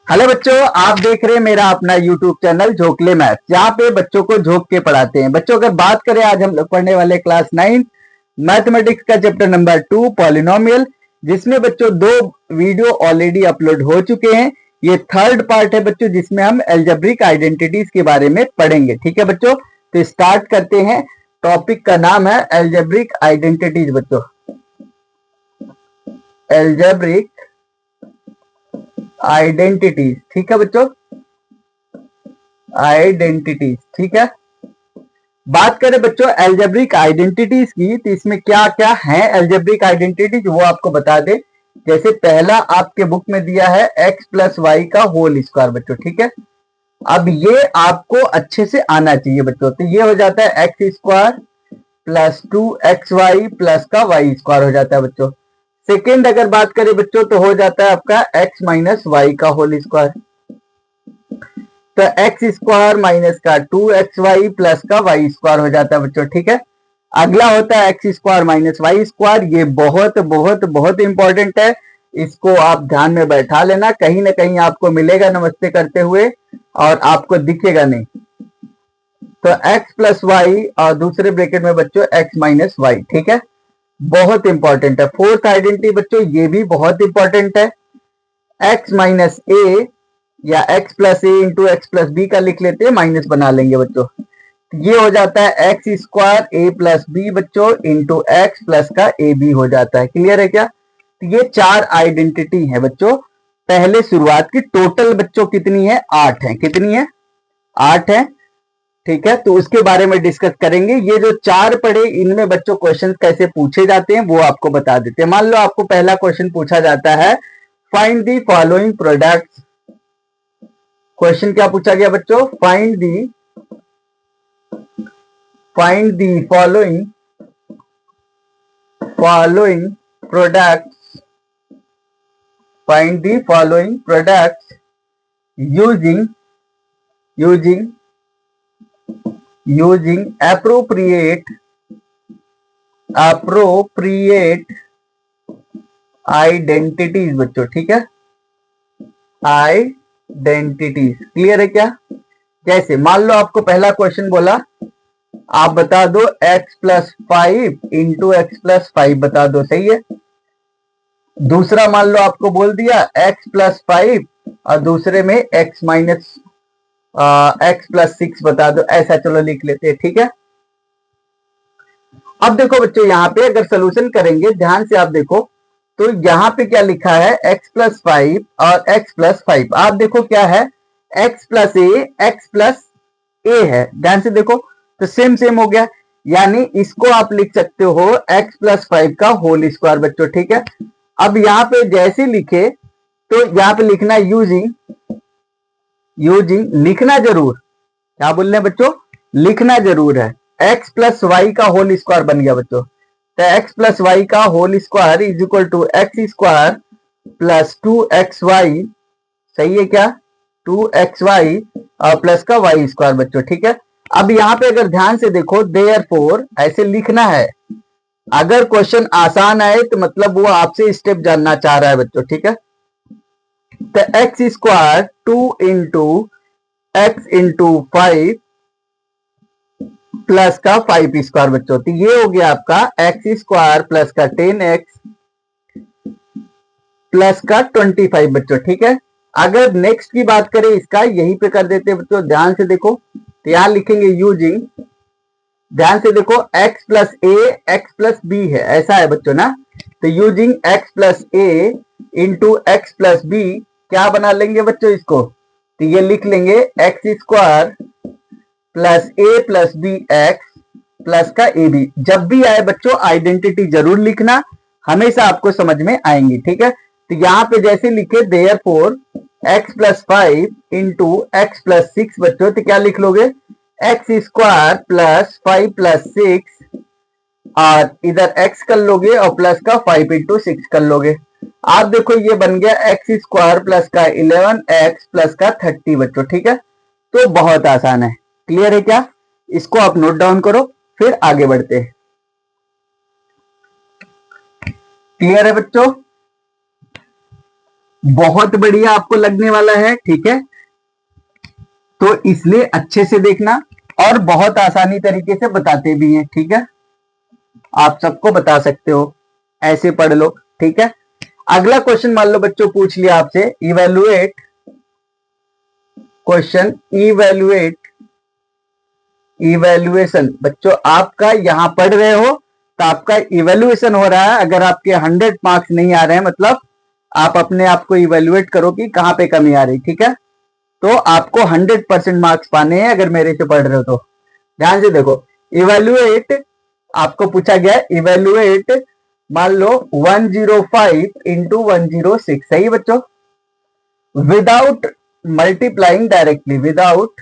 Hello बच्चों, आप देख रहे हैं मेरा अपना यूट्यूब चैनल झोंकले मैथ, जहाँ पे बच्चों को झोंक के पढ़ाते हैं। बच्चों अगर बात करें, आज हम लोग पढ़ने वाले क्लास 9 मैथमेटिक्स का चैप्टर नंबर 2 पॉलिनोमियल, जिसमें बच्चों 2 वीडियो ऑलरेडी अपलोड हो चुके हैं। ये थर्ड पार्ट है बच्चों, जिसमें हम एल्जेब्रिक आइडेंटिटीज के बारे में पढ़ेंगे। ठीक है बच्चों, तो स्टार्ट करते हैं। टॉपिक का नाम है एल्जेब्रिक आइडेंटिटीज। बच्चों एल्जेब्रिक आइडेंटिटीज, ठीक है बच्चों, आइडेंटिटीज। ठीक है, बात करें बच्चों एल्जेब्रिक आइडेंटिटीज की, तो इसमें क्या क्या है एल्जेब्रिक आइडेंटिटीज वो आपको बता दे। जैसे पहला आपके बुक में दिया है x प्लस वाई का होल स्क्वायर बच्चों। ठीक है, अब ये आपको अच्छे से आना चाहिए बच्चों। तो ये हो जाता है x square plus 2xy plus का वाई स्क्वायर हो जाता है बच्चों। सेकेंड अगर बात करें बच्चों, तो हो जाता है आपका x माइनस वाई का होल स्क्वायर। तो एक्स स्क्वायर माइनस का 2xy प्लस का वाई स्क्वायर हो जाता है बच्चों। ठीक है, अगला होता है x square minus Y square. ये बहुत बहुत बहुत इंपॉर्टेंट है, इसको आप ध्यान में बैठा लेना। कहीं ना कहीं आपको मिलेगा नमस्ते करते हुए और आपको दिखेगा नहीं। तो x प्लस वाई और दूसरे ब्रैकेट में बच्चों x माइनस वाई। ठीक है, बहुत इंपॉर्टेंट है। फोर्थ आइडेंटिटी बच्चों ये भी बहुत इंपॉर्टेंट है, x माइनस ए या x plus a into x plus B का लिख लेते हैं, माइनस बना लेंगे बच्चों। ये हो जाता है एक्स स्क्वायर ए प्लस बी बच्चों इंटू एक्स प्लस का ए बी हो जाता है। क्लियर है क्या? तो ये 4 आइडेंटिटी है बच्चों। पहले शुरुआत की टोटल बच्चों कितनी है? 8 है। कितनी है? 8 है। ठीक है, तो उसके बारे में डिस्कस करेंगे। ये जो 4 पढ़े, इनमें बच्चों क्वेश्चन कैसे पूछे जाते हैं वो आपको बता देते हैं। मान लो आपको पहला क्वेश्चन पूछा जाता है, find the following products. Question क्या पूछा गया बच्चों? Find the following products, find the following products using appropriate identities बच्चों। ठीक है, आइडेंटिटीज। क्लियर है क्या? जैसे मान लो आपको पहला क्वेश्चन बोला, आप बता दो x plus 5 into x plus 5 बता दो। सही है। दूसरा मान लो आपको बोल दिया x प्लस 5 और दूसरे में x माइनस एक्स प्लस 6 बता दो। ऐसा चलो लिख लेते हैं। ठीक है, अब देखो बच्चों, यहाँ पे अगर सोल्यूशन करेंगे, ध्यान से आप देखो, तो यहाँ पे क्या लिखा है? x प्लस 5 और x प्लस 5। आप देखो क्या है? x प्लस ए है। ध्यान से देखो, तो सेम सेम हो गया, यानी इसको आप लिख सकते हो x प्लस 5 का होल स्क्वायर बच्चों। ठीक है, अब यहाँ पे जैसे लिखे, तो यहाँ पे लिखना यूजिंग लिखना जरूर। क्या बोल रहे हैं बच्चों? लिखना जरूर है। x प्लस वाई का होल स्क्वायर बन गया बच्चों। तो x प्लस वाई का whole square is equal to x square plus 2xy। सही है क्या? 2xy और प्लस का वाई स्क्वायर बच्चों। ठीक है, अब यहाँ पे अगर ध्यान से देखो, देयरफॉर ऐसे लिखना है। अगर क्वेश्चन आसान आए तो मतलब वो आपसे स्टेप जानना चाह रहा है बच्चों। ठीक है, तो x square 2 into x into 5 plus का 5 स्क्वायर बच्चों। तो ये हो गया आपका एक्स स्क्वायर प्लस का 10x प्लस का 25 बच्चों। ठीक है, अगर नेक्स्ट की बात करें, इसका यहीं पे कर देते हैं बच्चों। ध्यान से देखो, तो यहां लिखेंगे यूजिंग, ध्यान से देखो, x plus a x plus B है, ऐसा है बच्चों ना। तो using x plus a into x plus B, क्या बना लेंगे बच्चों इसको? तो ये लिख लेंगे एक्स स्क्वायर प्लस ए प्लस बी एक्स प्लस का ए बी। जब भी आए बच्चों आइडेंटिटी जरूर लिखना, हमेशा आपको समझ में आएंगी। ठीक है, तो यहाँ पे जैसे लिखे therefore x plus 5 into x plus 6 बच्चों, तो क्या लिख लोगे? एक्स स्क्वायर प्लस 5 प्लस 6 और इधर x कर लोगे और प्लस का 5 इंटू 6 कर लोगे। आप देखो ये बन गया एक्स स्क्वायर प्लस का 11x प्लस का 30 बच्चों। ठीक है, तो बहुत आसान है। क्लियर है क्या? इसको आप नोट डाउन करो, फिर आगे बढ़ते हैं। क्लियर है बच्चों? बहुत बढ़िया आपको लगने वाला है, ठीक है। तो इसलिए अच्छे से देखना, और बहुत आसानी तरीके से बताते भी हैं, ठीक है। आप सबको बता सकते हो, ऐसे पढ़ लो, ठीक है। अगला क्वेश्चन मान लो बच्चों पूछ लिया आपसे, इवेलुएट क्वेश्चन, इवेल्युएशन। बच्चों आपका यहां पढ़ रहे हो तो आपका इवेल्युएशन हो रहा है। अगर आपके 100 मार्क्स नहीं आ रहे हैं, मतलब आप अपने आप को इवेल्युएट करो कि कहां पे कमी आ रही, ठीक है। तो आपको 100% मार्क्स पाने हैं अगर मेरे से पढ़ रहे हो तो। ध्यान से देखो, इवेल्युएट आपको पूछा गया, इवेल्युएट मान लो 105 इंटू 106, सही बच्चों। Without multiplying directly, without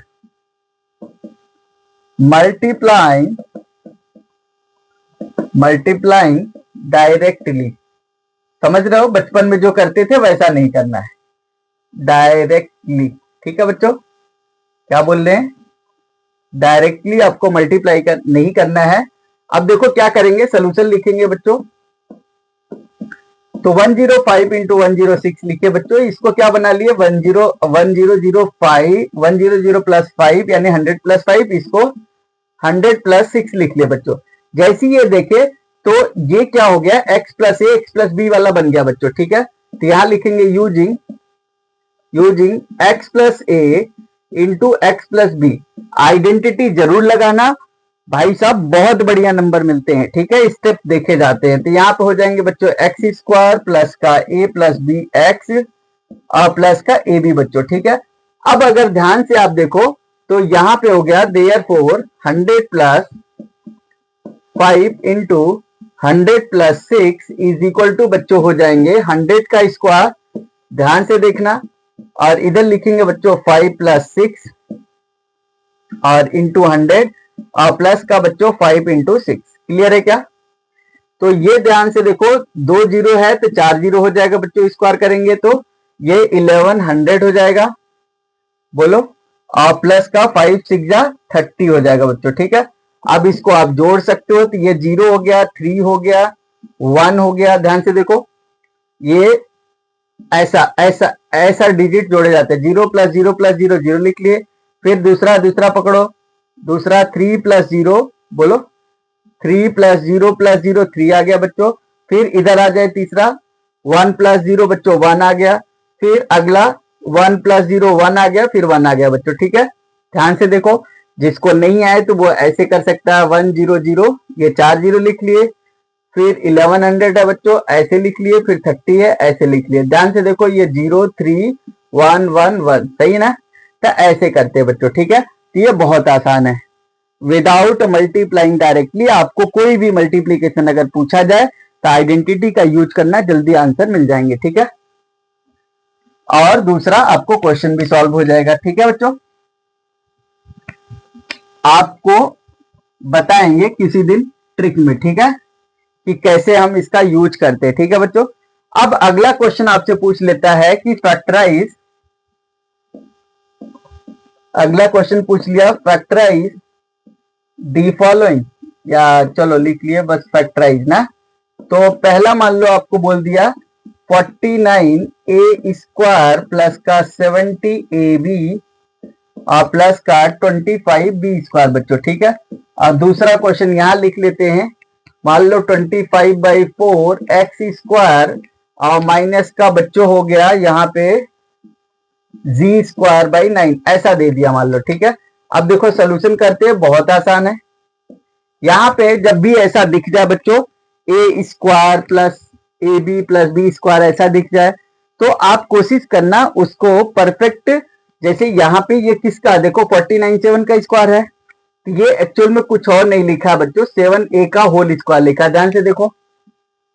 multiplying directly, समझ रहे हो, बचपन में जो करते थे वैसा नहीं करना है, डायरेक्टली, ठीक है बच्चों। क्या बोल रहे हैं, डायरेक्टली आपको मल्टीप्लाई नहीं करना है। अब देखो क्या करेंगे, सोल्यूशन लिखेंगे बच्चों। तो 105 इंटू 106 लिखे बच्चों, इसको क्या बना लिए 1005 प्लस 5 यानी 100 प्लस 5, इसको 100 प्लस 6 लिख लिया बच्चों। जैसे ये देखे तो ये क्या हो गया, x plus a x plus b वाला बन गया बच्चों, ठीक है। तो यहां लिखेंगे using x plus a into x plus b. Identity जरूर लगाना भाई साहब, बहुत बढ़िया नंबर मिलते हैं, ठीक है। स्टेप देखे जाते हैं। तो यहाँ पे हो जाएंगे बच्चों एक्स स्क्वायर प्लस का ए प्लस बी एक्स और प्लस का ए बी बच्चों, ठीक है। अब अगर ध्यान से आप देखो तो यहाँ पे हो गया therefore 100 plus 5 into 100 plus 6 is equal to बच्चों हो जाएंगे 100 का स्क्वायर, ध्यान से देखना, और इधर लिखेंगे बच्चों 5 प्लस 6 और इंटू 100 और प्लस का बच्चों 5 इंटू 6। क्लियर है क्या। तो ये ध्यान से देखो, 2 जीरो है तो 4 जीरो हो जाएगा बच्चों, स्क्वायर करेंगे तो ये 1100 हो जाएगा, बोलो, और प्लस का 5 6 जा 30 हो जाएगा बच्चों, ठीक है। अब इसको आप जोड़ सकते हो, तो ये 0 हो गया, 3 हो गया, 1 हो गया। ध्यान से देखो, ये ऐसा ऐसा ऐसा डिजिट जोड़े जाते हैं, 0 प्लस 0 प्लस 0 0 लिख लिए। फिर दूसरा पकड़ो, दूसरा 3 प्लस 0, बोलो 3 प्लस 0 प्लस 0 3 आ गया बच्चों। फिर इधर आ जाए तीसरा 1 प्लस 0 बच्चों 1 आ गया। फिर अगला 1 प्लस 0 1 आ गया, फिर 1 आ गया बच्चों, ठीक है। ध्यान से देखो, जिसको नहीं आए तो वो ऐसे कर सकता है, 100, ये 4 जीरो लिख लिए। फिर 1100 है बच्चों, ऐसे लिख लिए। फिर 30 है, ऐसे लिख लिए। ध्यान से देखो, ये 0 3 1 1 1, सही ना। तो ऐसे करते हैं बच्चों, ठीक है। तो ये बहुत आसान है, विदाउट मल्टीप्लाइंग डायरेक्टली। आपको कोई भी मल्टीप्लीकेशन अगर पूछा जाए तो आइडेंटिटी का यूज करना, जल्दी आंसर मिल जाएंगे, ठीक है। और दूसरा आपको क्वेश्चन भी सॉल्व हो जाएगा, ठीक है बच्चों। आपको बताएंगे किसी दिन ट्रिक में, ठीक है, कि कैसे हम इसका यूज करते हैं, ठीक है बच्चों। अब अगला क्वेश्चन आपसे पूछ लेता है कि फैक्टराइज, अगला क्वेश्चन पूछ लिया, फैक्टराइज दी फॉलोइंग, या चलो लिख लिए बस फैक्टराइज ना। तो पहला मान लो आपको बोल दिया 49 ए स्क्वायर प्लस का 70 ए बी और प्लस का 25 बी स्क्वायर बच्चों, ठीक है। और दूसरा क्वेश्चन यहां लिख लेते हैं, मान लो 25/4 एक्स स्क्वायर और माइनस का बच्चों हो गया यहाँ पे जी स्क्वायर बाई 9, ऐसा दे दिया मान लो, ठीक है। अब देखो सोल्यूशन करते हैं, बहुत आसान है। यहाँ पे जब भी ऐसा दिख जाए बच्चों, a square plus a b plus b square ऐसा दिख जाए, तो आप कोशिश करना उसको परफेक्ट, जैसे यहाँ पे ये किसका देखो 49 7 का स्क्वायर है, ये एक्चुअल में कुछ और नहीं लिखा बच्चों, 7a का होल स्क्वायर लिखा। ध्यान से देखो,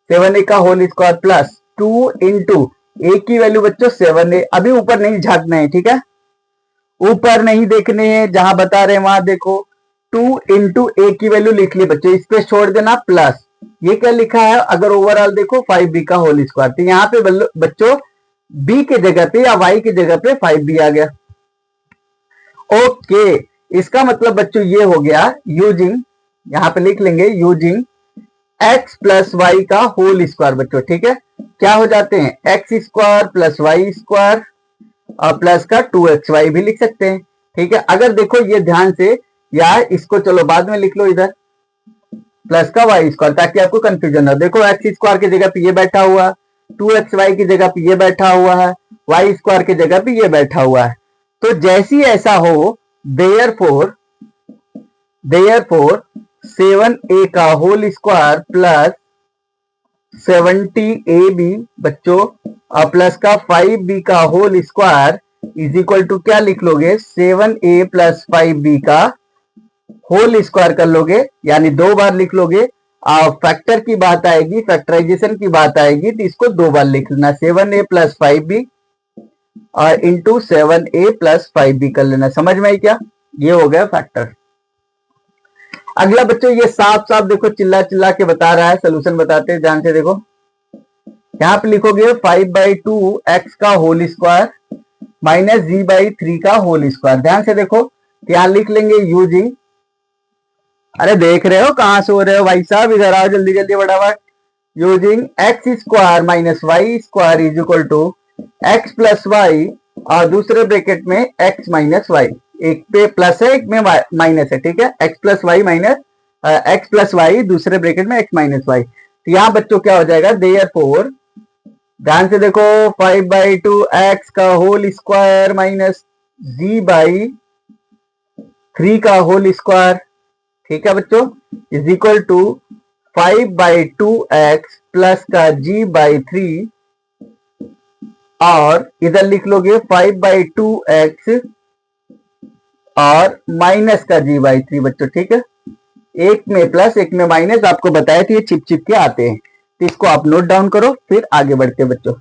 7a का होल स्क्वायर प्लस 2 इंटू ए की वैल्यू बच्चों 7a, अभी ऊपर नहीं झांकना है, ठीक है, ऊपर नहीं देखने हैं, जहां बता रहे हैं वहां देखो। 2 इंटू ए की वैल्यू लिख ली बच्चों, इस पे छोड़ देना प्लस, ये क्या लिखा है, अगर ओवरऑल देखो 5b का होल स्क्वायर, तो यहाँ पे बच्चों b के जगह पे या y की जगह पे 5b आ गया। ओके, इसका मतलब बच्चों ये हो गया यूजिंग, यहां पे लिख लेंगे यूजिंग एक्स प्लस वाई का होल स्क्वायर बच्चों, ठीक है। क्या हो जाते हैं, x square plus Y square और प्लस का 2xy भी लिख सकते हैं, ठीक है। अगर देखो ये ध्यान से, यार इसको चलो बाद में लिख लो इधर, प्लस का वाई स्क्वायर, ताकि आपको कंफ्यूजन हो। देखो एक्स स्क्वायर की जगह पे ये बैठा हुआ, 2xy की जगह पे ये बैठा हुआ है, वाई स्क्वायर की जगह पे ये बैठा हुआ है। तो जैसी ऐसा हो, देयरफॉर 7a का होल स्क्वायर प्लस 70ab बच्चों और प्लस का 5b का whole square is equal to क्या लिख लोगे, 7a प्लस 5b का होल स्क्वायर कर लोगे, यानी 2 बार लिख लोगे। फैक्टर की बात आएगी, फैक्टराइजेशन की बात आएगी तो इसको 2 बार लिख लेना, 7a प्लस 5b और इंटू 7a प्लस 5b कर लेना। समझ में आई क्या, ये हो गया फैक्टर। अगला बच्चों ये साफ साफ देखो चिल्ला चिल्ला के बता रहा है, सोल्यूशन बताते हैं ध्यान से देखो। यहां पे लिखोगे 5/2 एक्स का होल स्क्वायर माइनस g/3 का होल स्क्वायर। ध्यान से देखो, यहां लिख लेंगे यूजिंग, अरे देख रहे हो कहां से हो रहे हो भाई साहब, इधर आओ जल्दी जल्दी फटाफट। Using X square minus Y square is equal to x plus Y और दूसरे ब्रैकेट में एक्स माइनस वाई, एक पे प्लस है एक में माइनस है, ठीक है। X plus Y minus X plus Y दूसरे ब्रैकेट में एक्स माइनस वाई। तो यहाँ बच्चों क्या हो जाएगा, देयरफॉर ध्यान से देखो 5/2 एक्स का होल स्क्वायर माइनस g/3 का होल स्क्वायर, ठीक है बच्चों, is equal to 5/2 X plus का g/3 और इधर लिख लोगे 5/2 एक्स और माइनस का g/3 बच्चों, ठीक है। एक में प्लस एक में माइनस, आपको बताया था ये चिप चिप के आते हैं, तो इसको आप नोट डाउन करो फिर आगे बढ़ते बच्चों।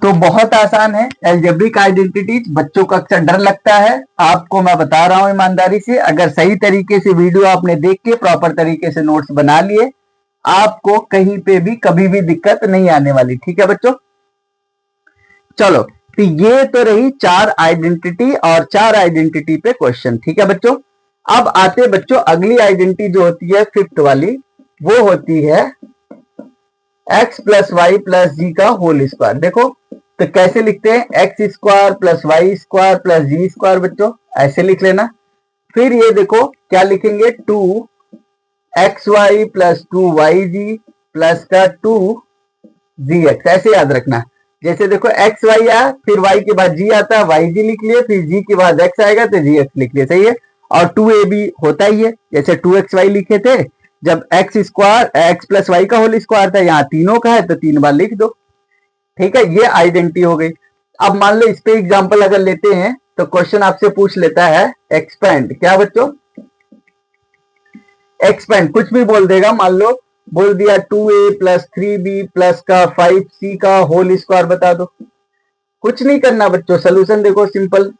तो बहुत आसान है एल्जेब्रिक आइडेंटिटीज, बच्चों को अक्सर डर लगता है, आपको मैं बता रहा हूं ईमानदारी से, अगर सही तरीके से वीडियो आपने देख के प्रॉपर तरीके से नोट्स बना लिए, आपको कहीं पे भी कभी भी दिक्कत नहीं आने वाली, ठीक है बच्चों। चलो तो ये तो रही 4 आइडेंटिटी और 4 आइडेंटिटी पे क्वेश्चन, ठीक है बच्चों। अब आते बच्चों अगली आइडेंटिटी जो होती है 5th वाली, वो होती है x प्लस वाई प्लस जी का होल स्क्वायर। देखो तो कैसे लिखते हैं, x square plus Y square plus z square बच्चों, ऐसे लिख लेना। फिर ये देखो क्या लिखेंगे, 2xy प्लस 2yg प्लस का 2gx, ऐसे याद रखना। जैसे देखो एक्स वाई आया, फिर वाई के बाद जी आता है, वाई जी लिख लिए, फिर जी के बाद एक्स आएगा तो जी एक्स लिख लिए, सही है। और 2ab होता ही है, जैसे 2xy लिखे थे जब X square X plus Y का होल स्क्वायर था, यहाँ तीनों का है तो 3 बार लिख दो, ठीक है। ये आइडेंटिटी हो गई। अब मान लो इस पे एग्जाम्पल अगर लेते हैं तो क्वेश्चन आपसे पूछ लेता है एक्सपेंड, क्या बच्चों, एक्सपेंड कुछ भी बोल देगा, मान लो बोल दिया 2a प्लस 3b प्लस का 5c का होल स्क्वायर बता दो। कुछ नहीं करना बच्चों, सोल्यूशन देखो सिंपल,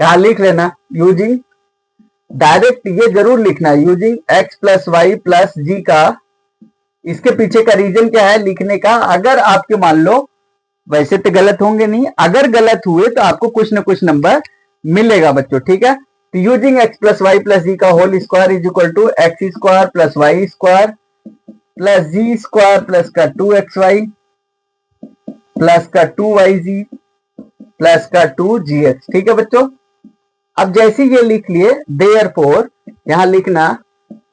यहां लिख लेना यूजिंग, डायरेक्ट ये जरूर लिखना using x plus y plus जी का, इसके पीछे का रीजन क्या है लिखने का, अगर आपके मान लो वैसे तो गलत होंगे नहीं, अगर गलत हुए तो आपको कुछ ना कुछ नंबर मिलेगा बच्चों, ठीक है। तो using x plus y plus जी का whole square is equal to x square plus Y square plus z square plus का 2xy प्लस का 2yg प्लस का 2gx, ठीक है बच्चों। अब जैसे ये लिख लिए, देयरफॉर यहां लिखना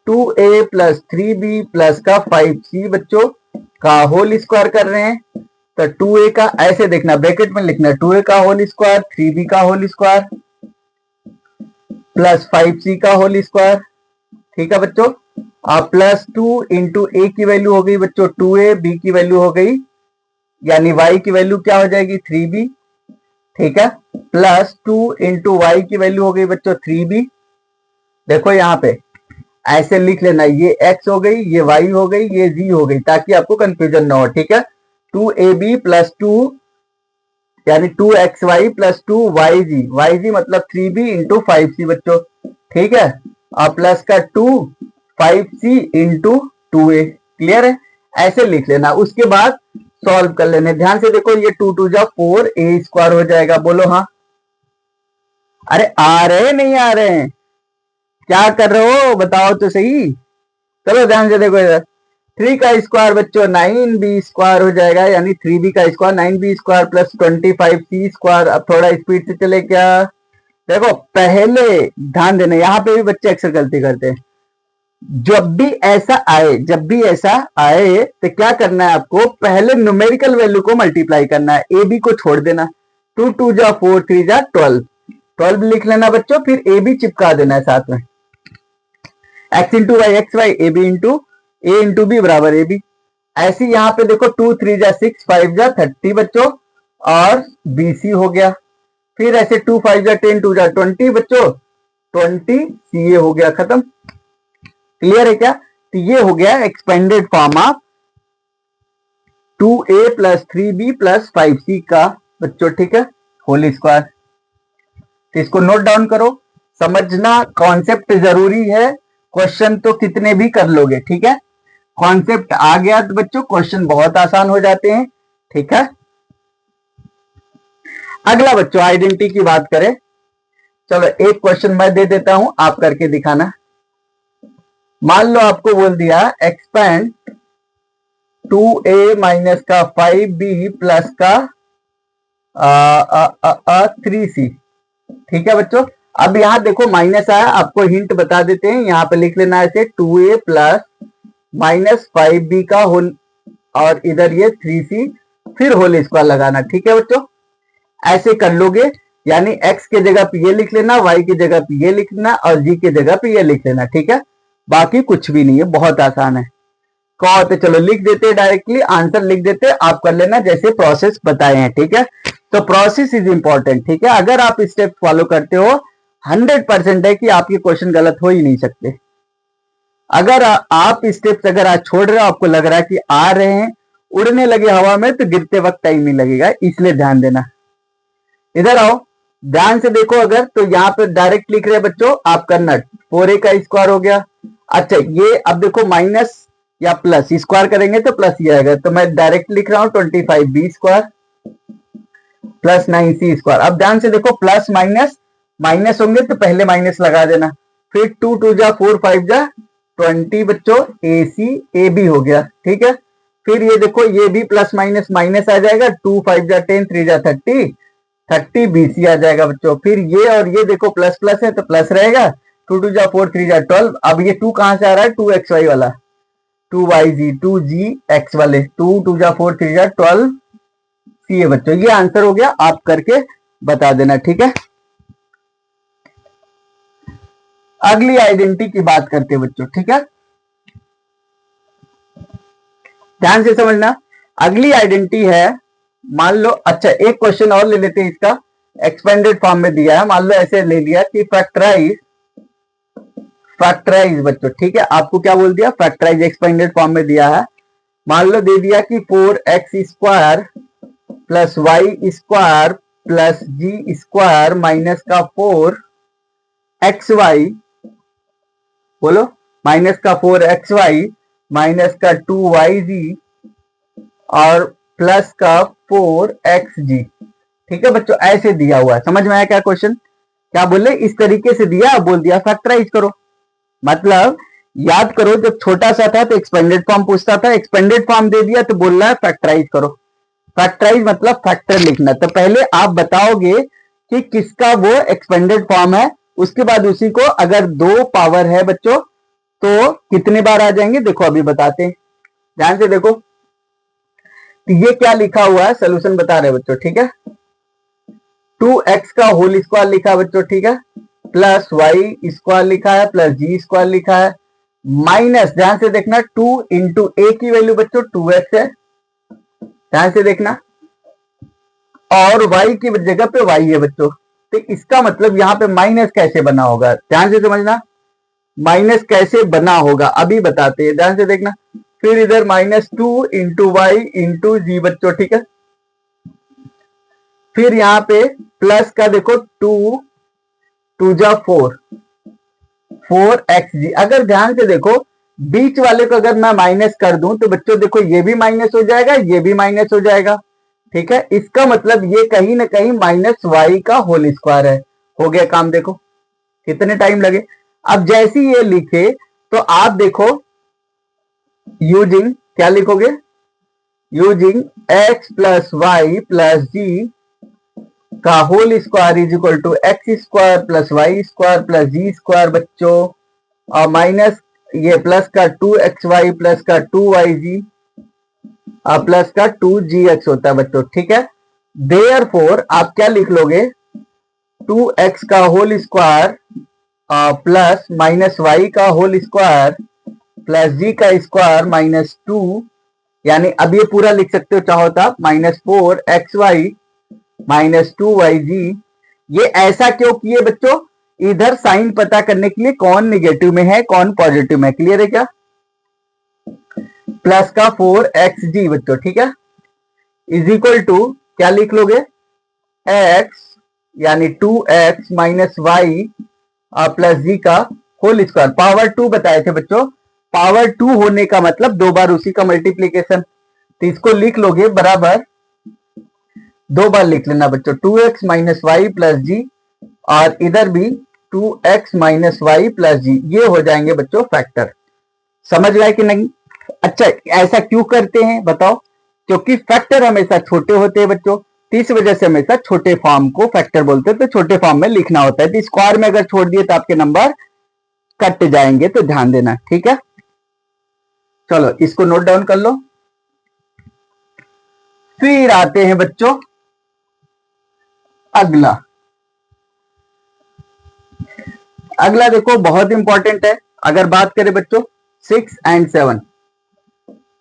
2a प्लस 3b प्लस का 5c बच्चों का होल स्क्वायर कर रहे हैं, तो 2a का ऐसे देखना ब्रैकेट में लिखना 2a का होल स्क्वायर 3b का होल स्क्वायर प्लस 5c का होल स्क्वायर, ठीक है बच्चों। प्लस 2 इंटू ए की वैल्यू हो गई बच्चों 2a, b की वैल्यू हो गई यानी y की वैल्यू क्या हो जाएगी 3b, ठीक है। प्लस 2 इंटू वाई की वैल्यू हो गई बच्चों 3b। देखो यहाँ पे ऐसे लिख लेना, ये x हो गई, ये y हो गई, ये g हो गई, ताकि आपको कंफ्यूजन ना हो, ठीक है। 2ab प्लस 2 यानी 2xy प्लस 2yg, yg मतलब 3b इंटू 5c बच्चों, ठीक है। और प्लस का 5c इंटू 2a, क्लियर है, ऐसे लिख लेना। उसके बाद सॉल्व कर लेने, ध्यान से देखो ये 2 2 जा 4 a स्क्वायर हो जाएगा, बोलो हाँ। अरे आ रहे नहीं आ रहे हैं, क्या कर रहे हो बताओ तो सही। चलो ध्यान से देखो इधर, 3 का स्क्वायर बच्चों 9b स्क्वायर हो जाएगा, यानी 3b का square 9b square plus 25c square. अब थोड़ा स्पीड से चले क्या, देखो पहले ध्यान देना, यहाँ पे भी बच्चे अक्सर गलती करते हैं। जब भी ऐसा आए तो क्या करना है आपको, पहले न्यूमेरिकल वैल्यू को मल्टीप्लाई करना है, ए बी को छोड़ देना। 2 2 जा 4 3 जा 12, 12 लिख लेना बच्चों, फिर ए बी चिपका देना है साथ में, X into Y X Y, A B into A into B बराबर ए बी। ऐसे यहाँ पे देखो 2 3 जा 6 5 जा 30 बच्चों, और बी सी हो गया। फिर ऐसे 2 5 जा 10 2 जा 20 बच्चों, 20 सी ए हो गया, खत्म। क्लियर है क्या, तो ये हो गया expanded form of 2a plus 3b plus 5c का बच्चों, ठीक है, होल स्क्वायर। तो इसको नोट डाउन करो, समझना कॉन्सेप्ट जरूरी है, क्वेश्चन तो कितने भी कर लोगे, ठीक है। कॉन्सेप्ट आ गया तो बच्चों क्वेश्चन बहुत आसान हो जाते हैं, ठीक है। अगला बच्चों आइडेंटिटी की बात करें, चलो एक क्वेश्चन मैं दे देता हूं, आप करके दिखाना। मान लो आपको बोल दिया एक्सपेंड 2a माइनस का 5b प्लस का 3c, ठीक है बच्चों। अब यहां देखो माइनस आया, आपको हिंट बता देते हैं, यहां पे लिख लेना ऐसे 2a प्लस माइनस 5b का होल, और इधर ये 3c, फिर होल स्क्वायर लगाना, ठीक है बच्चों। ऐसे कर लोगे, यानी x के जगह पे ये लिख लेना, y की जगह पे ये लिख लेना, और g की जगह पे ये लिख लेना, ठीक है। बाकी कुछ भी नहीं है, बहुत आसान है। कहो तो चलो लिख देते हैं, डायरेक्टली आंसर लिख देते हैं, आप कर लेना जैसे प्रोसेस बताए हैं, ठीक है। तो प्रोसेस इज इंपॉर्टेंट, ठीक है। अगर आप स्टेप फॉलो करते हो 100% है कि आपके क्वेश्चन गलत हो ही नहीं सकते। अगर आप स्टेप्स अगर आज छोड़ रहे हो, आपको लग रहा है कि आ रहे हैं, उड़ने लगे हवा में, तो गिरते वक्त टाइम नहीं लगेगा, इसलिए ध्यान देना। इधर आओ, ध्यान से देखो, अगर तो यहाँ पे डायरेक्ट लिख रहे बच्चों, आप करना 4a का स्क्वायर हो गया। अच्छा ये अब देखो माइनस या प्लस स्क्वायर करेंगे तो प्लस ही आएगा, तो मैं डायरेक्ट लिख रहा हूं 25b square plus 9c square. अब ध्यान से देखो, प्लस माइनस माइनस होंगे तो पहले माइनस लगा देना, फिर 2 2 जा 4 5 जा 20 बच्चों, ए सी ए बी हो गया, ठीक है। फिर ये देखो ये भी प्लस माइनस माइनस आ जाएगा, 2 5 जा 10 3 जा 30, 30 बी सी आ जाएगा बच्चों। फिर ये और ये देखो प्लस प्लस है तो प्लस रहेगा, 2 2 जा 4 3 जा 12। अब ये 2 कहां से आ रहा है, 2xy वाला, 2yg 2gx वाले, 2 2 जा 4 3 जा 12 सी है बच्चों। ये आंसर हो गया, आप करके बता देना, ठीक है। अगली आइडेंटिटी की बात करते हैं बच्चों, ठीक है, ध्यान से समझना। अगली आइडेंटिटी है, मान लो, अच्छा एक क्वेश्चन और ले लेते हैं, इसका एक्सपेंडेड फॉर्म में दिया है। मान लो ऐसे ले लिया कि फैक्टराइज बच्चों, ठीक है। आपको क्या बोल दिया, फैक्टराइज एक्सपेंडेड फॉर्म में दिया है। मान लो दे दिया कि 4x square plus Y square plus z square minus का 4xy, बोलो, माइनस का 4xy माइनस का 2yg और प्लस का 4xg, ठीक है बच्चों। ऐसे दिया हुआ है, समझ में आया क्या क्वेश्चन, क्या बोले, इस तरीके से दिया, बोल दिया फैक्टराइज करो। मतलब याद करो, जब छोटा सा था तो एक्सपेंडेड फॉर्म पूछता था, एक्सपेंडेड फॉर्म दे दिया तो बोल रहा है फैक्टराइज करो। फैक्टराइज मतलब फैक्टर लिखना, तो पहले आप बताओगे कि किसका वो एक्सपेंडेड फॉर्म है, उसके बाद उसी को, अगर 2 पावर है बच्चों तो कितने बार आ जाएंगे, देखो अभी बताते हैं, ध्यान से देखो। तो ये क्या लिखा हुआ है, सोल्यूशन बता रहे बच्चों, ठीक है। 2x का होल स्क्वायर लिखा है बच्चों, ठीक है, प्लस वाई स्क्वायर लिखा है प्लस जी स्क्वायर लिखा है, माइनस, ध्यान से देखना, 2 इंटू ए की वैल्यू बच्चों 2x है, ध्यान से देखना, और y की जगह पे y है बच्चों। तो इसका मतलब यहाँ पे माइनस कैसे बना होगा, ध्यान से समझना, माइनस कैसे बना होगा अभी बताते हैं, ध्यान से देखना। फिर इधर -2 इंटू वाई इंटू जी बच्चों, ठीक है। फिर यहाँ पे प्लस का देखो 2 2 जा 4xg। अगर ध्यान से देखो बीच वाले को अगर मैं माइनस कर दूं तो बच्चों देखो ये भी माइनस हो जाएगा, ये भी माइनस हो जाएगा, ठीक है। इसका मतलब ये कहीं ना कहीं माइनस वाई का होल स्क्वायर है। हो गया काम, देखो कितने टाइम लगे। अब जैसे ये लिखे तो आप देखो यूजिंग क्या लिखोगे, using x plus y plus जी का whole square is equal to x square plus Y square plus z square बच्चों, और माइनस ये प्लस का 2xy प्लस का 2yg प्लस का 2gx होता है बच्चों, ठीक है। देयरफॉर आप क्या लिख लोगे, 2x का whole square plus minus Y का होल स्क्वायर प्लस जी का स्क्वायर माइनस 2, यानी अब ये पूरा लिख सकते हो चाहो तो आप, -4xy माइनस 2yg। ये ऐसा क्यों किए बच्चों, इधर साइन पता करने के लिए कौन निगेटिव में है कौन पॉजिटिव में, क्लियर है क्या, प्लस का 4xg बच्चों, ठीक है, इज इक्वल टू क्या लिख लोगे, x यानी 2x माइनस वाई प्लस जी का होल स्क्वायर, पावर 2 बताए थे बच्चों, पावर 2 होने का मतलब दो बार उसी का मल्टीप्लीकेशन, तो इसको लिख लोगे बराबर, दो बार लिख लेना बच्चों, 2x माइनस वाई प्लस जी, और इधर भी 2x माइनस वाई प्लस जी, ये हो जाएंगे बच्चों फैक्टर। समझ गए कि नहीं। अच्छा ऐसा क्यों करते हैं बताओ, क्योंकि फैक्टर हमेशा छोटे होते हैं बच्चों, तो इस वजह से हमेशा छोटे फॉर्म को फैक्टर बोलते हैं, तो छोटे फॉर्म में लिखना होता है, तो स्क्वायर में अगर छोड़ दिए तो आपके नंबर कट जाएंगे, तो ध्यान देना, ठीक है। चलो इसको नोट डाउन कर लो। फिर आते हैं बच्चों अगला, अगला देखो बहुत इंपॉर्टेंट है। अगर बात करें बच्चों 6 एंड 7,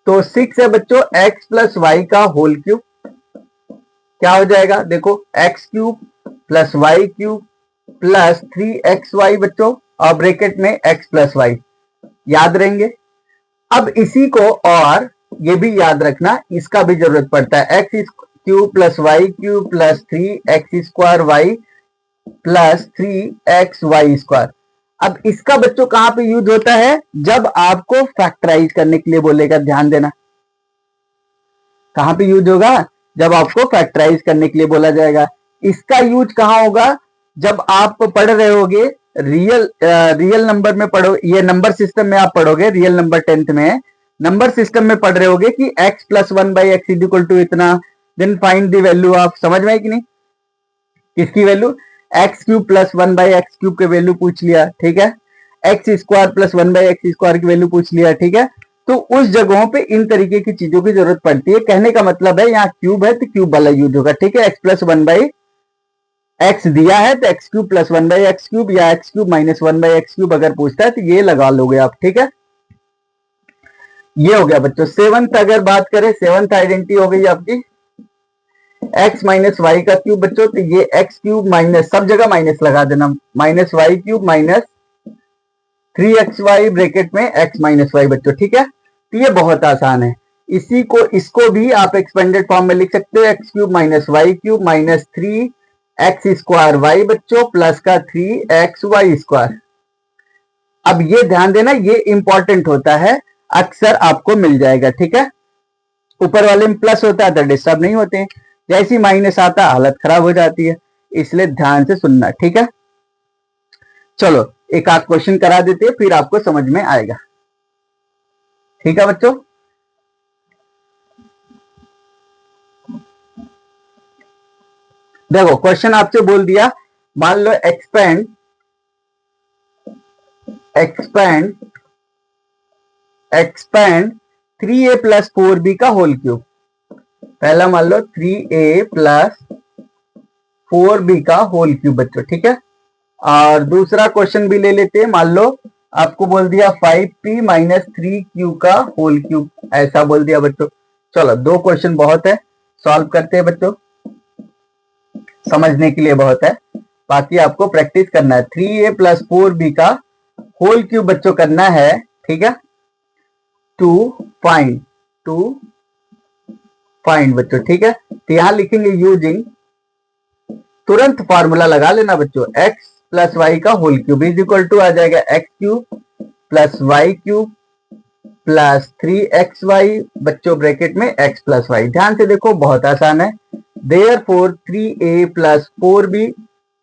तो 6 है बच्चों x प्लस वाई का होल क्यूब, क्या हो जाएगा देखो, X cube plus Y cube plus 3xy बच्चों, और ब्रैकेट में x प्लस वाई, याद रहेंगे। अब इसी को, और ये भी याद रखना, इसका भी जरूरत पड़ता है, X cube plus Y cube plus 3x square Y plus 3xy square. अब इसका बच्चों कहां पे यूज होता है, जब आपको फैक्टराइज करने के लिए बोलेगा, ध्यान देना, कहां पे यूज होगा, जब आपको फैक्टराइज करने के लिए बोला जाएगा। इसका यूज कहां होगा, जब आप पढ़ रहे होगे रियल नंबर में पढ़ो, ये नंबर सिस्टम में आप पढ़ोगे, रियल नंबर 10th में नंबर सिस्टम में पढ़ रहे होगे कि x plus 1/x is equal to इतना, then find the value of, समझ में है कि नहीं, किसकी value, x cube plus 1/x cube के वैल्यू पूछ लिया, ठीक है, x square plus 1/x square की वैल्यू पूछ लिया, ठीक है। तो उस जगहों पे इन तरीके की चीजों की जरूरत पड़ती है, कहने का मतलब है यहाँ क्यूब है तो क्यूब वाला यूज होगा, ठीक है, एक्स प्लस 1/x दिया है तो x cube plus 1/x cube, या x cube minus 1/x cube अगर पूछता है तो ये लगा लोगे आप, ठीक है। ये हो गया बच्चों। सेवंथ अगर बात करें, सेवंथ आइडेंटिटी हो गई आपकी x माइनस वाई का क्यूब बच्चों, तो ये एक्स क्यूब माइनस, सब जगह माइनस लगा देना, minus Y cube minus 3xy bracket में x माइनस वाई बच्चों, ठीक है। तो ये बहुत आसान है, इसी को, इसको भी आप एक्सपेंडेड फॉर्म में लिख सकते हो, X cube minus Y cube minus 3x square Y बच्चों प्लस का 3xy स्क्वायर। अब ये ध्यान देना, ये इंपॉर्टेंट होता है, अक्सर आपको मिल जाएगा, ठीक है। ऊपर वाले में प्लस होता है तो डिस्टर्ब नहीं होते हैं, जैसी माइनस आता है हालत खराब हो जाती है, इसलिए ध्यान से सुनना, ठीक है। चलो एक आध क्वेश्चन करा देते हैं, फिर आपको समझ में आएगा, ठीक है बच्चों। देखो क्वेश्चन आपसे बोल दिया, मान लो एक्सपेंड 3a प्लस 4b का होल क्यूब, पहला मान लो 3a प्लस 4b का होल क्यूब बच्चों, ठीक है। और दूसरा क्वेश्चन भी ले लेते हैं, मान लो आपको बोल दिया 5p माइनस 3q का होल क्यूब, ऐसा बोल दिया बच्चों। चलो दो क्वेश्चन बहुत है, सॉल्व करते हैं बच्चों, समझने के लिए बहुत है, बाकी आपको प्रैक्टिस करना है। 3a प्लस 4b का होल क्यूब बच्चों करना है, ठीक है, टू फाइंड बच्चों, ठीक है। तो यहां लिखेंगे यूजिंग, तुरंत फॉर्मूला लगा लेना बच्चों, x प्लस वाई का whole cube is equal to आ जाएगा x cube plus Y cube plus 3xy बच्चों ब्रैकेट में x प्लस वाई। ध्यान से देखो बहुत आसान है, देयरफॉर 3a प्लस 4b,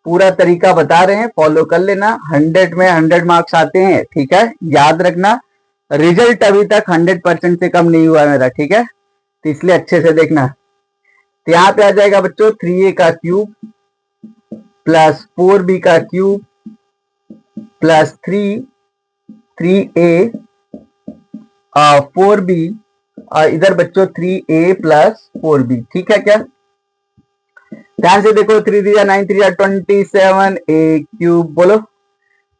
पूरा तरीका बता रहे हैं, फॉलो कर लेना, 100 में 100 मार्क्स आते हैं, ठीक है, याद रखना। रिजल्ट अभी तक 100% से कम नहीं हुआ मेरा, ठीक है, तो इसलिए अच्छे से देखना। तो यहाँ पे आ जाएगा बच्चों 3a का क्यूब प्लस 4b का क्यूब प्लस 3a 4b और इधर बच्चों 3a प्लस 4b, ठीक है क्या? ध्यान से देखो, 3 3 9 3 27 a क्यूब, बोलो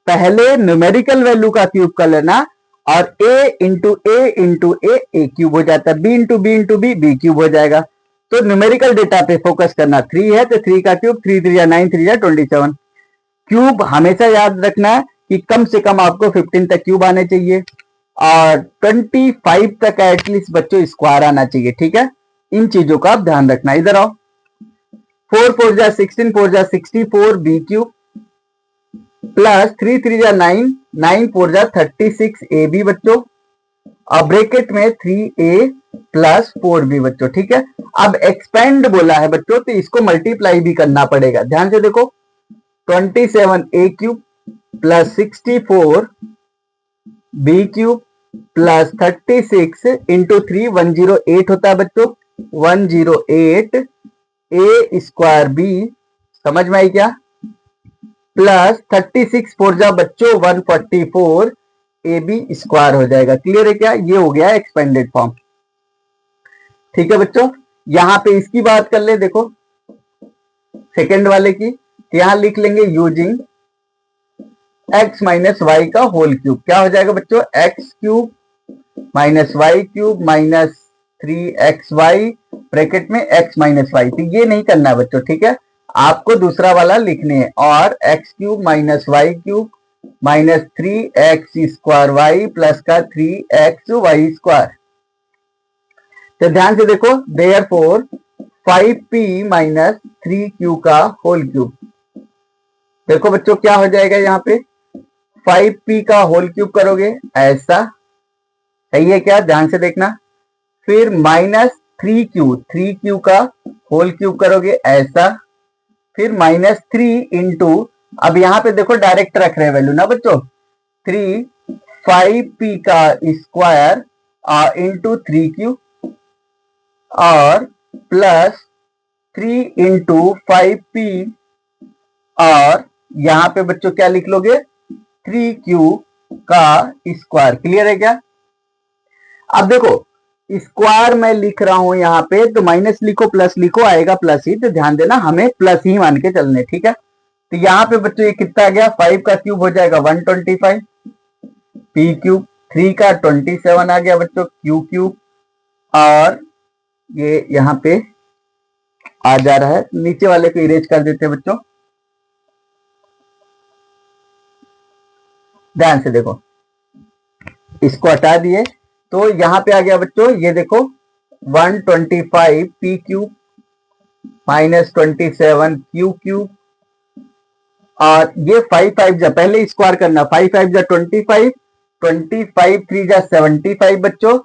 पहले न्यूमेरिकल वैल्यू का क्यूब कर लेना और a इंटू ए क्यूब हो जाता है, b into b b cube हो जाएगा। तो न्यूमेरिकल डेटा पे फोकस करना, 3 है तो 3 का क्यूब 3 3 9 3 27। क्यूब हमेशा याद रखना कि कम से कम आपको 15 तक क्यूब आने चाहिए और 25 तक एटलीस्ट बच्चों स्क्वायर आना चाहिए, ठीक है। इन चीजों का आप ध्यान रखना। इधर आओ, 4 4 जा 16 4 जा 64 बी क्यूब प्लस 3 3 जा 9 9 4 जा 36 ए बी बच्चों और ब्रैकेट में 3a प्लस 4b बच्चों, ठीक है। अब एक्सपेंड बोला है बच्चों तो इसको मल्टीप्लाई भी करना पड़ेगा। ध्यान से देखो, 27a cube plus 64 b cube plus 36 into 3 108 होता है बच्चों, 108 ए स्क्वायर बी, समझ में आई क्या? प्लस 36 4 जा बच्चों 144 ए बी स्क्वायर हो जाएगा। क्लियर है क्या? ये हो गया एक्सपेंडेड फॉर्म, ठीक है बच्चों। यहां पे इसकी बात कर ले, देखो सेकेंड वाले की, यहां लिख लेंगे यूजिंग x माइनस वाई का होल क्यूब। क्या हो जाएगा बच्चों? x cube minus Y cube minus 3xy bracket में x माइनस वाई। तो ये नहीं करना है बच्चों, ठीक है, आपको दूसरा वाला लिखने है और x cube minus Y cube minus 3x square Y plus का 3x वाई स्क्वायर। तो ध्यान से देखो, देयरफॉर 5p माइनस 3q का होल क्यूब। देखो बच्चों क्या हो जाएगा, यहाँ पे 5p का होल क्यूब करोगे ऐसा, सही है क्या? ध्यान से देखना। फिर माइनस 3q का होल क्यूब करोगे ऐसा, फिर माइनस 3 इंटू, अब यहाँ पे देखो डायरेक्ट रख रहे हैं वैल्यू ना बच्चों, 3 5p का स्क्वायर इंटू 3q और प्लस 3 इंटू 5p और यहाँ पे बच्चों क्या लिख लोगे, 3q का स्क्वायर। क्लियर है क्या? अब देखो स्क्वायर मैं लिख रहा हूं यहाँ पे, तो माइनस लिखो प्लस लिखो, आएगा प्लस ही, तो ध्यान देना हमें प्लस ही मान के चलने, ठीक है। तो यहाँ पे बच्चों ये कितना आ गया, 5 का क्यूब हो जाएगा 125 p क्यूब, 3 का 27 आ गया बच्चों q क्यूब और ये यहाँ पे आ जा रहा है, नीचे वाले को इरेज कर देते हैं बच्चों। ध्यान से देखो, इसको हटा दिए तो यहां पे आ गया बच्चों, ये देखो 125 p cube minus 27 q cube और ये 5 5 जा, पहले स्क्वायर करना, 5 5 जा 25 25 3 जा 75 बच्चों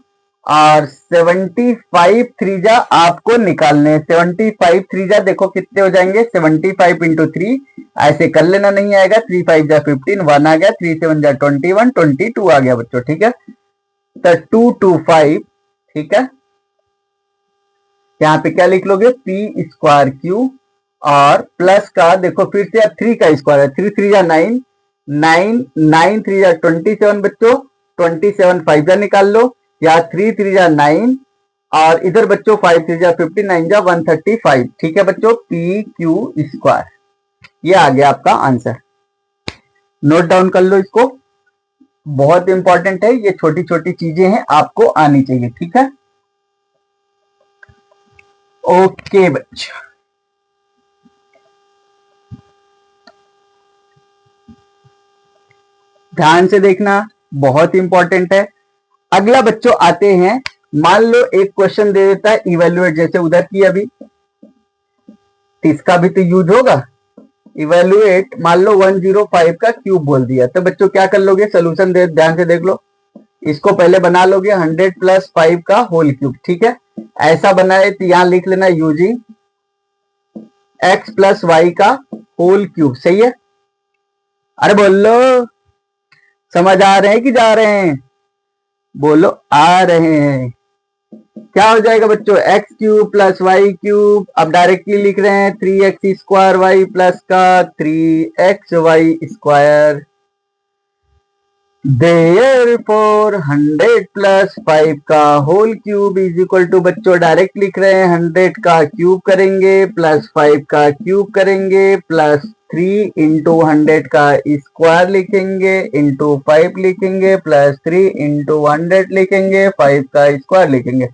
और 75 3 जा आपको निकालने, 75 3 जा देखो कितने हो जाएंगे, 75 इंटू 3 ऐसे कर लेना, नहीं आएगा, 3 5 जा 15 1 आ गया, 3 7 जा 21 22 आ गया बच्चों, ठीक है। तो 225, ठीक है, यहाँ पे क्या लिख लोगे, p स्क्वायर क्यू और प्लस का देखो फिर से 3 का स्क्वायर है, 3 3 जा 9 9 9 3 जा 27 बच्चों, 27 5 जा निकाल लो या 3 3 जा 9 और इधर बच्चों 5 3 जा 59 जा 135, ठीक है बच्चों, p क्यू स्क्वायर। ये आ गया आपका आंसर, नोट डाउन कर लो इसको, बहुत इंपॉर्टेंट है, ये छोटी छोटी चीजें हैं आपको आनी चाहिए, ठीक है। ओके बच्चों, ध्यान से देखना, बहुत इंपॉर्टेंट है। अगला बच्चों आते हैं, मान लो एक क्वेश्चन दे देता है इवेल्युएट, जैसे उधर की अभी, इसका भी तो यूज होगा। इवेल्युएट मान लो 105 का क्यूब बोल दिया, तो बच्चों क्या कर लोगे, सोल्यूशन दे, ध्यान से देख लो, इसको पहले बना लोगे 100 प्लस 5 का होल क्यूब, ठीक है। ऐसा बनाए तो यहां लिख लेना यूजिंग x प्लस वाई का होल क्यूब, सही है। अरे बोलो, समझ आ रहे हैं कि जा रहे हैं? बोलो आ रहे हैं। क्या हो जाएगा बच्चों, x cube plus Y cube. अब डायरेक्टली लिख रहे हैं 3x² वाई प्लस का 3xy²। Therefore 100 प्लस 5 का whole cube is equal to, बच्चों डायरेक्ट लिख रहे हैं 100 का क्यूब करेंगे प्लस 5 का क्यूब करेंगे प्लस 3 इंटू 100 का स्क्वायर लिखेंगे इंटू 5 लिखेंगे प्लस 3 इंटू 100 लिखेंगे 5 का स्क्वायर लिखेंगे।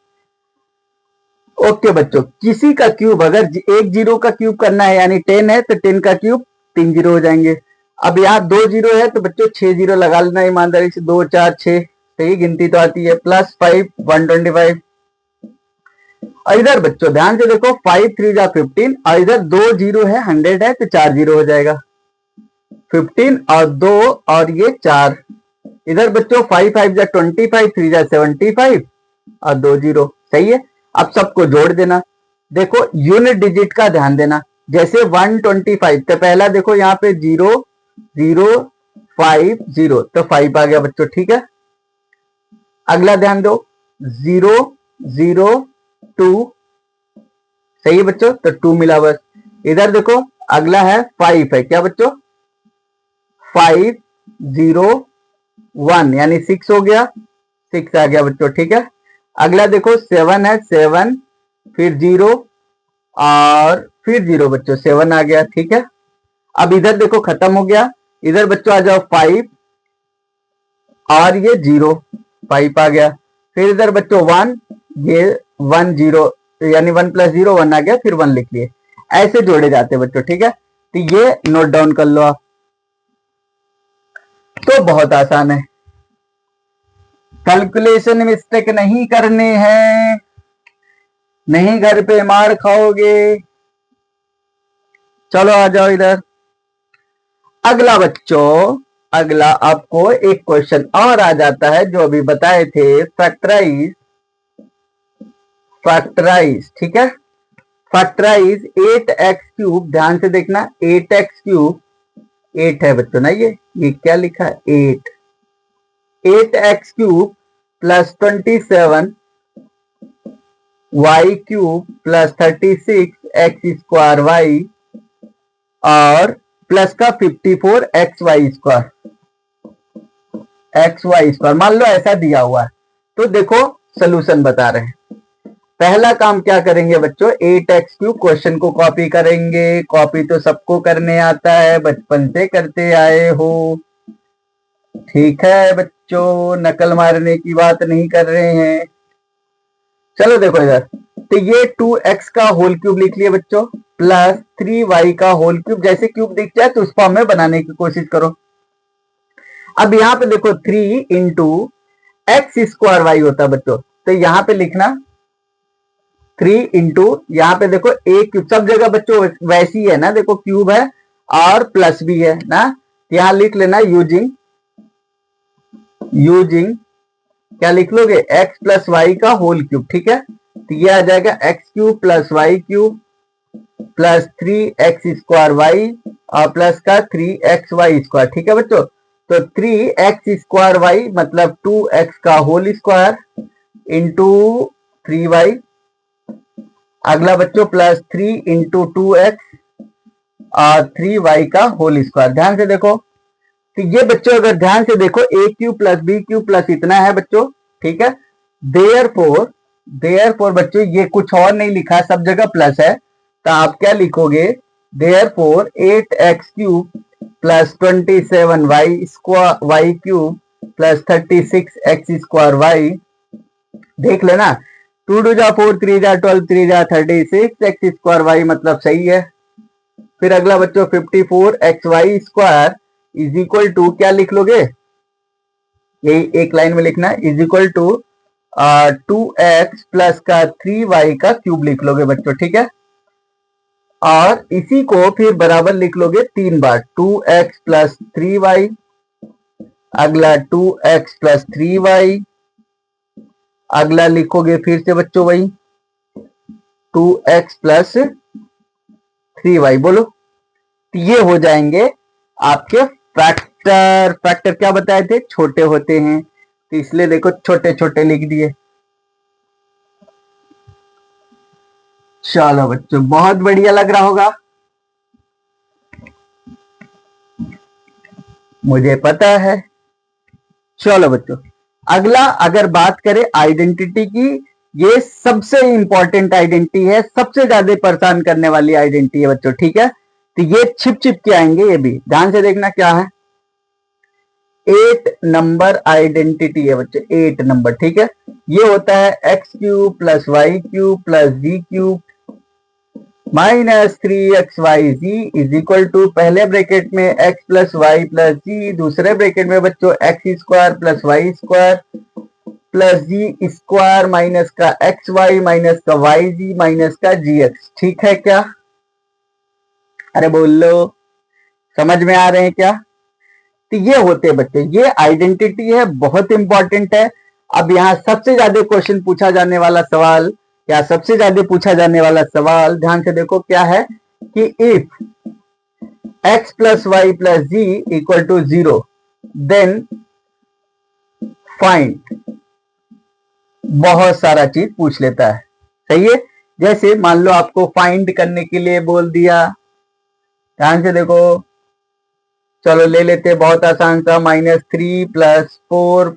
ओके बच्चों, किसी का क्यूब अगर एक जीरो का क्यूब करना है यानी 10 है तो 10 का क्यूब 3 जीरो हो जाएंगे। अब यहाँ 2 जीरो है तो बच्चों 6 जीरो लगा लेना ईमानदारी से, 2 4 6 सही गिनती तो आती है। प्लस 5 125। और इधर बच्चों ध्यान से देखो 5 3 जा 15 और इधर 2 जीरो है 100 है तो 4 जीरो हो जाएगा। 15 और 2 और ये 4। इधर बच्चों 5 5 जा 25 3 जा 75 और 2 जीरो सही है। अब सबको जोड़ देना। देखो यूनिट डिजिट का ध्यान देना, जैसे 125 तो पहला देखो यहाँ पे 0 0 5 0 तो 5 आ गया बच्चों, ठीक है। अगला ध्यान दो 0 0 2 सही है बच्चों, तो 2 मिला बस। इधर देखो अगला है 5 है, क्या बच्चों 5 0 1 यानी 6 हो गया, 6 आ गया बच्चों, ठीक है। अगला देखो 7 है, 7 फिर 0 और फिर 0 बच्चों 7 आ गया, ठीक है। अब इधर देखो खत्म हो गया। इधर बच्चों आ जाओ 5 और ये 0 5 आ गया। फिर इधर बच्चों 1 ये 1 0 यानी 1 प्लस 0 1 आ गया, फिर 1 लिख लिए। ऐसे जोड़े जाते बच्चों, ठीक है। तो ये नोट डाउन कर लो आप, तो बहुत आसान है। कैलकुलेशन मिस्टेक नहीं करने हैं, नहीं घर पे मार खाओगे। चलो आ जाओ इधर। अगला बच्चों, अगला आपको एक क्वेश्चन और आ जाता है जो अभी बताए थे, फैक्टराइज। फैक्टराइज ठीक है, फैक्टराइज 8x³। ध्यान से देखना 8x³ 8 है बच्चों ना, ये क्या लिखा है 8। 8x³ plus 27 y³ plus 36 x² y और प्लस का 54 xy²। मान लो ऐसा दिया हुआ है, तो देखो सोल्यूशन बता रहे हैं। पहला काम क्या करेंगे बच्चों, 8x³ क्वेश्चन को कॉपी करेंगे। कॉपी तो सबको करने आता है, बचपन से करते आए हो, ठीक है बच्चों, नकल मारने की बात नहीं कर रहे हैं। चलो देखो इधर, तो ये 2x का होल क्यूब लिख लिया बच्चों प्लस 3y का होल क्यूब। जैसे क्यूब दिख जाए तो उस फॉर्म में बनाने की कोशिश करो। अब यहाँ पे देखो 3 इंटू x² y होता बच्चों, तो यहाँ पे लिखना 3 इंटू, यहाँ पे देखो a क्यूब, सब जगह बच्चों वैसी है ना, देखो क्यूब है और प्लस भी है ना, यहाँ लिख लेना यूजिंग क्या लिख लोगे x प्लस वाई का होल क्यूब, ठीक है। तो ये आ जाएगा x³ plus y³ plus 3x² और प्लस का 3xy², ठीक है बच्चों। तो 3x² मतलब 2x का होल स्क्वायर इंटू 3y। अगला बच्चों प्लस 3 इंटू 2x और 3y का होल स्क्वायर। ध्यान से देखो, तो ये बच्चों अगर ध्यान से देखो a³ प्लस b³ प्लस इतना है बच्चों, ठीक है। देयरफॉर बच्चों ये कुछ और नहीं लिखा, सब जगह प्लस है, तो आप क्या लिखोगे, therefore 8x³ plus 27 y³ plus 36 x² देख लेना, 2 2 जा 4 3 जा 12 3 जा 36 x² मतलब सही है। फिर अगला बच्चों 54 xy² इज इक्वल टू क्या लिख लोगे, यही एक लाइन में लिखना है, is equal to 2x plus का 3y का क्यूब लिख लोगे बच्चों, ठीक है। और इसी को फिर बराबर लिख लोगे 3 बार, 2x प्लस 3y, अगला 2x प्लस 3y, अगला लिखोगे फिर से बच्चों वही 2x प्लस 3y। बोलो, तो ये हो जाएंगे आपके फैक्टर। फैक्टर क्या बताए थे, छोटे होते हैं, तो इसलिए देखो छोटे छोटे लिख दिए। चलो बच्चों, बहुत बढ़िया लग रहा होगा, मुझे पता है। चलो बच्चों, अगला अगर बात करें आइडेंटिटी की, ये सबसे इंपॉर्टेंट आइडेंटिटी है, सबसे ज्यादा परेशान करने वाली आइडेंटिटी है बच्चों, ठीक है। तो ये छिप छिप के आएंगे, ये भी ध्यान से देखना क्या है। 8 नंबर आइडेंटिटी है बच्चों, 8 नंबर, ठीक है। ये होता है x³ plus y³ plus z³ minus 3xyz is equal to, पहले ब्रैकेट में x plus y plus z, दूसरे ब्रैकेट में बच्चों x² plus y² plus z square minus का xy माइनस का yz माइनस का gx, ठीक है क्या? अरे बोल लो, समझ में आ रहे हैं क्या? तो ये होते हैं बच्चे, ये आइडेंटिटी है, बहुत इंपॉर्टेंट है। अब यहाँ सबसे ज्यादा क्वेश्चन पूछा जाने वाला सवाल, या सबसे ज्यादा पूछा जाने वाला सवाल ध्यान से देखो क्या है कि if x plus y plus z equal to 0 then find, बहुत सारा चीज पूछ लेता है, सही है। जैसे मान लो आपको फाइंड करने के लिए बोल दिया, ध्यान से देखो, चलो ले लेते, बहुत आसान सा, -3 प्लस 4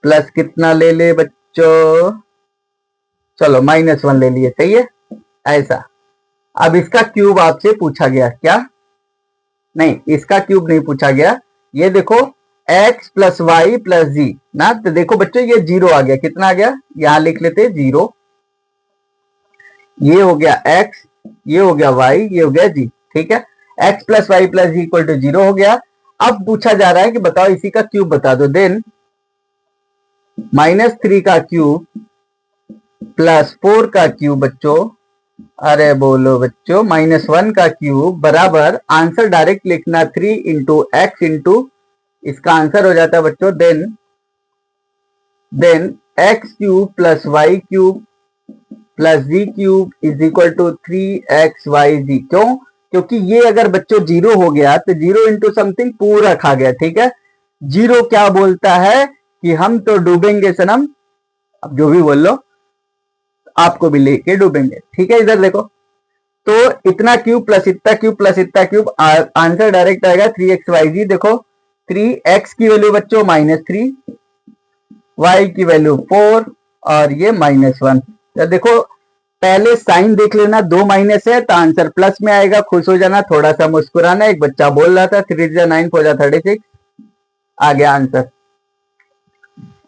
प्लस कितना ले ले बच्चों, चलो -1 ले लिए, सही है ऐसा। अब इसका क्यूब आपसे पूछा गया क्या? नहीं, इसका क्यूब नहीं पूछा गया, ये देखो x प्लस वाई प्लस जी ना, तो देखो बच्चों ये 0 आ गया, कितना आ गया, यहां लिख लेते 0, ये हो गया x, ये हो गया y, ये हो गया g, ठीक है। x plus y plus z equal to 0 हो गया। अब पूछा जा रहा है कि बताओ इसी का क्यूब बता दो, देन -3 का क्यूब प्लस 4 का क्यूब बच्चों, अरे बोलो बच्चों, -1 का क्यूब बराबर, आंसर डायरेक्ट लिखना 3 इंटू एक्स इंटू, इसका आंसर हो जाता है बच्चों then x³ plus y³ plus z³ is equal to 3xyz। क्यों? क्योंकि ये अगर बच्चों 0 हो गया तो 0 इंटू समथिंग पूरा खा गया, ठीक है। 0 क्या बोलता है कि हम तो डूबेंगे सनम, अब जो भी बोल लो, आपको भी लेके डूबेंगे, ठीक है। इधर देखो, तो इतना क्यूब प्लस इतना क्यूब प्लस इतना क्यूब, आंसर डायरेक्ट आएगा 3xyz। देखो 3x की वैल्यू बच्चों -3, y की वैल्यू 4 और ये -1। तो देखो पहले साइन देख लेना, 2 माइनस है तो आंसर प्लस में आएगा, खुश हो जाना, थोड़ा सा मुस्कुराना। एक बच्चा बोल रहा था 3 × 9 4 × 36, आ गया आंसर।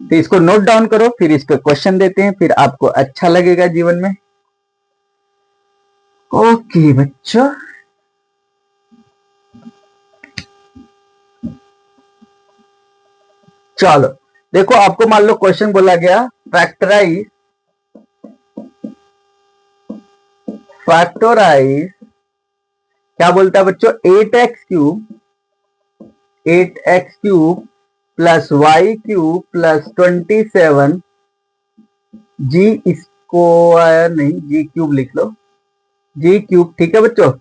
तो इसको नोट डाउन करो, फिर इस पे क्वेश्चन देते हैं, फिर आपको अच्छा लगेगा जीवन में। ओके बच्चों, चलो देखो, आपको मान लो क्वेश्चन बोला गया फैक्टराइज क्या बोलता है बच्चों, 8x³ plus y³ plus 27 g² नहीं g³ लिख लो, g³, ठीक है बच्चों,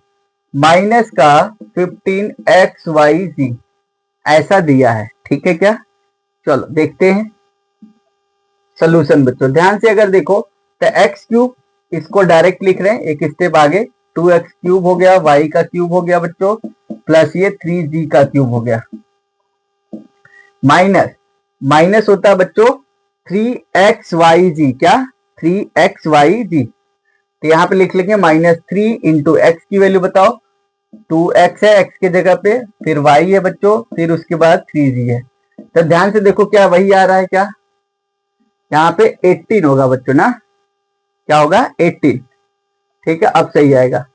माइनस का 15xyz ऐसा दिया है, ठीक है क्या। चलो देखते हैं सोल्यूशन बच्चों, ध्यान से अगर देखो तो x³ इसको डायरेक्ट लिख रहे हैं, एक स्टेप आगे, 2x³ हो गया, y का क्यूब हो गया बच्चों, प्लस ये 3g का क्यूब हो गया, माइनस होता है बच्चों 3xyz, क्या 3xyz, तो यहाँ पे लिख लेंगे -3 इंटू एक्स की वैल्यू बताओ, 2x है x के जगह पे, फिर y है बच्चों, फिर उसके बाद 3g है। तो ध्यान से देखो क्या वही आ रहा है क्या, यहाँ पे 18 होगा बच्चों ना, क्या होगा 18, ठीक है। अब सही आएगा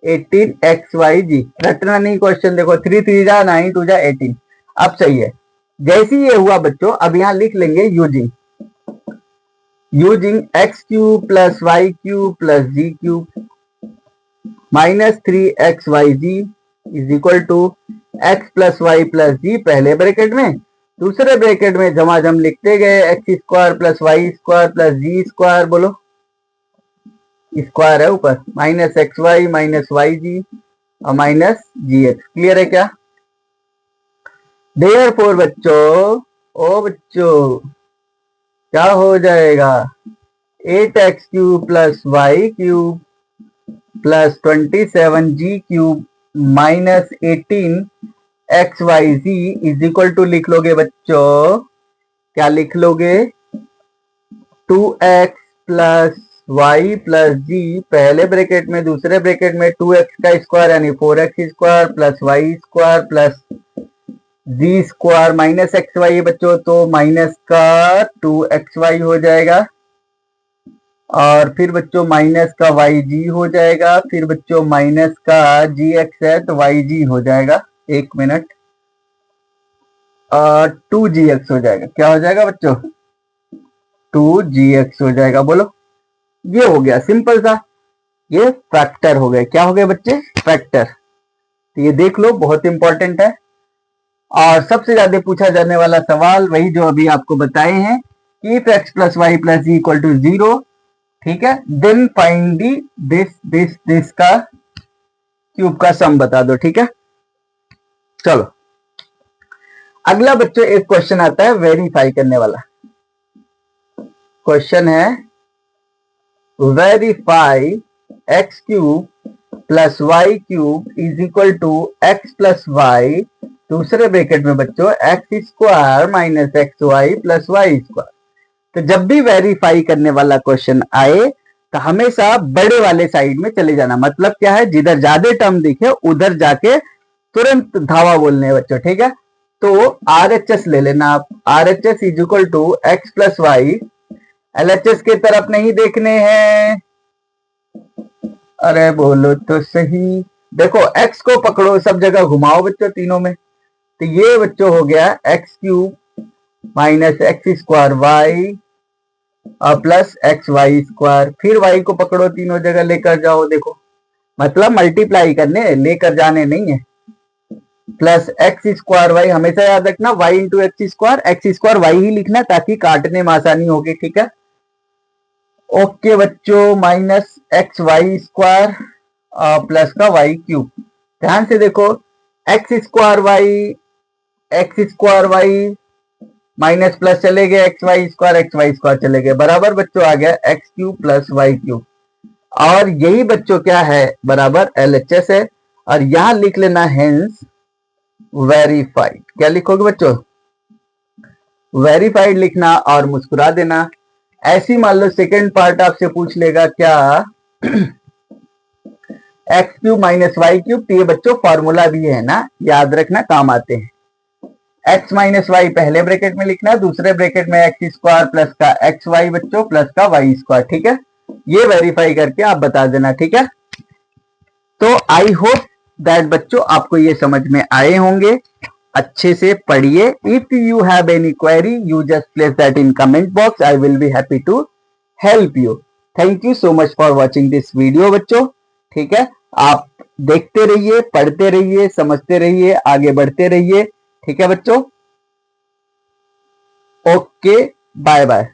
18xyz, रटना नहीं क्वेश्चन, देखो 3 3 जा 9 2 जा 18, अब सही है। जैसे ये हुआ बच्चों, अब यहाँ लिख लेंगे using x³ plus y³ plus z³ -3xyz is equal to x plus y plus z, पहले ब्रैकेट में, दूसरे ब्रैकेट में झमाझम लिखते गए, x² plus y² plus z², बोलो स्क्वायर है ऊपर, -xy माइनस yg और -gx, क्लियर है क्या। देयरफॉर बच्चों ओ बच्चों क्या हो जाएगा, 8x³ plus y³ plus 27g³ minus 18xyz is equal to लिख लोगे बच्चों, क्या लिख लोगे, 2x plus y plus z, पहले ब्रैकेट में दूसरे ब्रैकेट में 2x का स्क्वायर यानी 4x square plus Y square plus z square minus x y है बच्चों, तो माइनस का 2xy हो जाएगा, और फिर बच्चों माइनस का वाई जी हो जाएगा, फिर बच्चों माइनस का जी एक्स है तो वाई जी हो जाएगा, एक मिनट, 2gx हो जाएगा, क्या हो जाएगा बच्चों, 2gx हो जाएगा, बोलो। ये हो गया सिंपल सा, ये फैक्टर हो गए, क्या हो गए बच्चे, फैक्टर। तो ये देख लो, बहुत इंपॉर्टेंट है। और सबसे ज्यादा पूछा जाने वाला सवाल वही जो अभी आपको बताए हैं कि if x plus y plus z equal to 0, ठीक है, देन फाइंड दी दिस का क्यूब का सम बता दो, ठीक है। चलो अगला बच्चों एक क्वेश्चन आता है वेरीफाई करने वाला। क्वेश्चन है verify x³ plus y³ is equal to x plus Y, दूसरे ब्रैकेट में बच्चों x square minus x y plus Y square. तो जब भी वेरीफाई करने वाला क्वेश्चन आए तो हमेशा बड़े वाले साइड में चले जाना, मतलब क्या है, जिधर ज्यादा टर्म दिखे उधर जाके तुरंत धावा बोलने हैं बच्चों, ठीक है। तो RHS ले लेना आप, RHS is equal to x plus y, LHS की तरफ नहीं देखने हैं, अरे बोलो तो सही, देखो x को पकड़ो, सब जगह घुमाओ बच्चों तीनों में, तो ये बच्चों हो गया x³ minus x square Y plus x y square, फिर y को पकड़ो तीनों जगह लेकर जाओ, देखो मतलब मल्टीप्लाई करने, लेकर जाने नहीं है, प्लस एक्स स्क्वायर वाई, हमेशा याद रखना y into x square why he लिखना ताकि काटने में आसानी होगी, ठीक है। ओके बच्चों, minus x y square plus का y³, ध्यान से देखो, x square y minus plus चले गए, एक्स वाई स्क्वायर चले गए, बराबर बच्चों आ गया x³ प्लस y³, और यही बच्चों क्या है, बराबर LHS है, और यहां लिख लेना हेंस वेरीफाइड, क्या लिखोगे बच्चों, वेरीफाइड लिखना और मुस्कुरा देना। ऐसी मान लो सेकेंड पार्ट आपसे पूछ लेगा क्या, x³ माइनस y³, तो ये बच्चों फॉर्मूला भी है ना, याद रखना, काम आते हैं। x माइनस वाई पहले ब्रैकेट में लिखना, दूसरे ब्रैकेट में एक्स स्क्वायर प्लस का एक्स वाई बच्चों प्लस का वाई स्क्वायर, ठीक है। ये वेरीफाई करके आप बता देना, ठीक है। तो आई होप दैट बच्चों आपको ये समझ में आए होंगे, अच्छे से पढ़िए। If you have any query you just place that in comment box, I will be happy to help you. Thank you so much for watching this video बच्चों, ठीक है। आप देखते रहिए, पढ़ते रहिए, समझते रहिए, आगे बढ़ते रहिए, ठीक है बच्चों। Okay, bye bye.